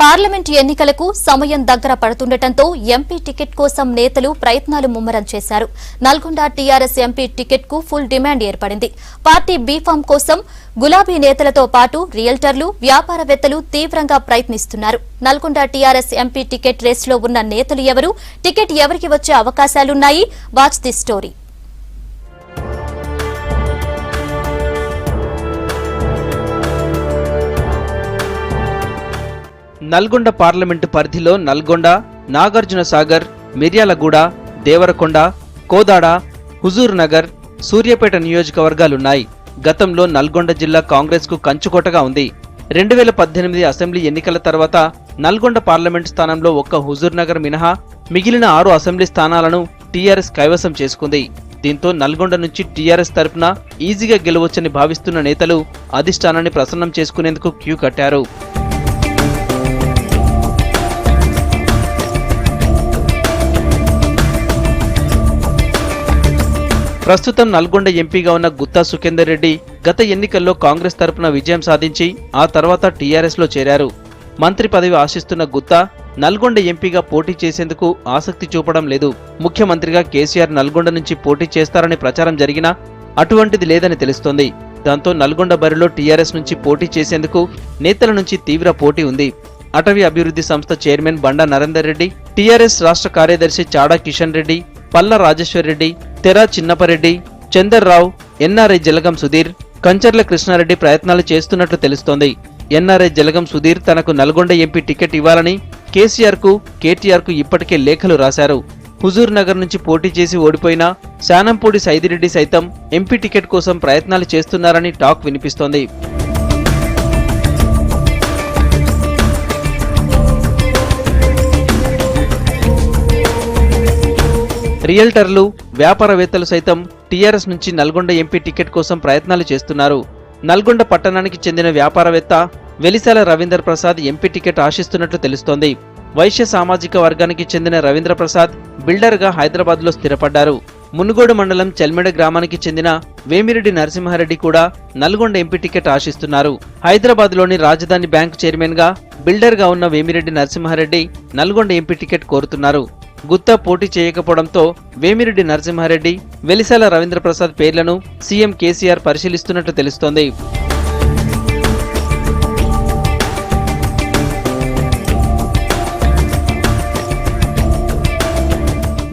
Parliament ఎన్నికలకు సమయం దగ్గర పడుతుండటంతో ఎంపీ టికెట్ కోసం నేతలు ప్రయత్నాలు ముమ్మరం చేశారు. నల్గొండ టీఆర్ఎస్ ఎంపీ టికెట్ కు ఫుల్ డిమాండ్ ఏర్పడింది. పార్టీ బీఫామ్ కోసం గులాబీ నేతలతో పాటు రియల్టర్లు, వ్యాపారవేత్తలు తీవ్రంగా ప్రయత్నిస్తున్నారు. నల్గొండ టీఆర్ఎస్ ఎంపీ టికెట్ రేసులో ఉన్న నేతలు ఎవరు, టికెట్ ఎవరికి వచ్చే అవకాశాలున్నాయి? Watch the story. Nalgonda parliament పరిధిలో నల్గొండ, నాగార్జున సాగర్, మిర్యాలగూడ, దేవరకొండ, కోదాడ, హుజూర్ నగర్, సూర్యాపేట నియోజకవర్గాలున్నాయి. గతంలో నల్గొండ జిల్లా కాంగ్రెస్ కు కంచుకోటగా ఉంది. 2018 అసెంబ్లీ ఎన్నికల తర్వాత నల్గొండ పార్లమెంటు స్థానంలో ఒక్క హుజూర్ నగర్ మినహా మిగిలిన 6 అసెంబ్లీ స్థానాలను టీఆర్ఎస్ కైవసం చేసుకుంది. దీంతో నల్గొండ నుంచి టీఆర్ఎస్ తరపున ఈజీగా గెలవొచ్చని భావిస్తున్న నేతలు అధిష్టానాన్ని ప్రసన్నం చేసుకునేందుకు క్యూ కట్టారు. ప్రస్తుతం నల్గొండ ఎంపీగా ఉన్న గుత్తా సుఖేందర్ రెడ్డి గత ఎన్నికల్లో కాంగ్రెస్ తరపున విజయం సాధించి ఆ తర్వాత టీఆర్ఎస్ లో చేరారు. మంత్రి పదవి ఆశిస్తున్న గుత్తా నల్గొండ ఎంపీగా పోటీ చేసేందుకు ఆసక్తి చూపడం లేదు. ముఖ్యమంత్రిగా కేసీఆర్ నల్గొండ నుంచి పోటీ చేస్తారని ప్రచారం జరిగినా అటువంటిది లేదని తెలుస్తోంది. దాంతో నల్గొండ బరిలో టీఆర్ఎస్ నుంచి పోటీ చేసేందుకు నేతల నుంచి తీవ్ర పోటీ ఉంది. అటవీ అభివృద్ధి సంస్థ చైర్మన్ బండా నరేందర్ రెడ్డి, టీఆర్ఎస్ రాష్ట్ర కార్యదర్శి చాడా కిషన్ రెడ్డి, పల్ల రాజేశ్వర్ రెడ్డి, తెరా చిన్నపరెడ్డి, చందర్ రావు, ఎన్ఆర్ఐ జలగం సుధీర్, కంచర్ల కృష్ణారెడ్డి ప్రయత్నాలు చేస్తున్నట్లు తెలుస్తోంది. ఎన్ఆర్ఐ జలగం సుధీర్ తనకు నల్గొండ ఎంపీ టికెట్ ఇవ్వాలని కేసీఆర్ కు, కేటీఆర్ కు ఇప్పటికే లేఖలు రాశారు. హుజూర్ నగర్ నుంచి పోటీ చేసి ఓడిపోయిన శానంపూడి సైదిరెడ్డి సైతం ఎంపీ టికెట్ కోసం ప్రయత్నాలు చేస్తున్నారని టాక్ వినిపిస్తోంది. రియల్టర్లు, వ్యాపారవేత్తలు సైతం టీఆర్ఎస్ నుంచి నల్గొండ ఎంపీ టికెట్ కోసం ప్రయత్నాలు చేస్తున్నారు. నల్గొండ పట్టణానికి చెందిన వ్యాపారవేత్త వెలిశాల రవీంద్ర ప్రసాద్ ఎంపీ టికెట్ ఆశిస్తున్నట్లు తెలుస్తోంది. వైశ్య సామాజిక వర్గానికి చెందిన రవీంద్ర ప్రసాద్ బిల్డర్గా హైదరాబాద్లో స్థిరపడ్డారు. మునుగోడు మండలం చెల్మెడ గ్రామానికి చెందిన వేమిరెడ్డి నరసింహారెడ్డి కూడా నల్గొండ ఎంపీ టికెట్ ఆశిస్తున్నారు. హైదరాబాద్లోని రాజధాని బ్యాంక్ చైర్మన్ గా బిల్డర్గా ఉన్న వేమిరెడ్డి నరసింహారెడ్డి నల్గొండ ఎంపీ టికెట్ కోరుతున్నారు. గుత్తా పోటీ చేయకపోవడంతో వేమిరెడ్డి నరసింహారెడ్డి, వెలిశాల రవీంద్ర ప్రసాద్ పేర్లను సీఎం కేసీఆర్ పరిశీలిస్తున్నట్లు తెలుస్తోంది.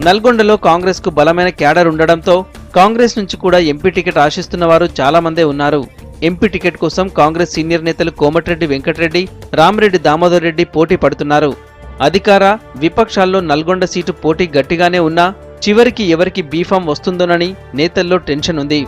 నల్గొండలో కాంగ్రెస్ కు బలమైన క్యాడర్ ఉండడంతో కాంగ్రెస్ నుంచి కూడా ఎంపీ టికెట్ ఆశిస్తున్న వారు చాలా మందే ఉన్నారు. ఎంపీ టికెట్ కోసం కాంగ్రెస్ సీనియర్ నేతలు కోమటిరెడ్డి వెంకటరెడ్డి, రామిరెడ్డి దామోదర్ రెడ్డి పోటీ పడుతున్నారు. అధికార, విపక్షాల్లో నల్గొండ సీటు పోటీ గట్టిగానే ఉన్నా చివరికి ఎవరికి బీఫామ్ వస్తుందోనని నేతల్లో టెన్షన్ ఉంది.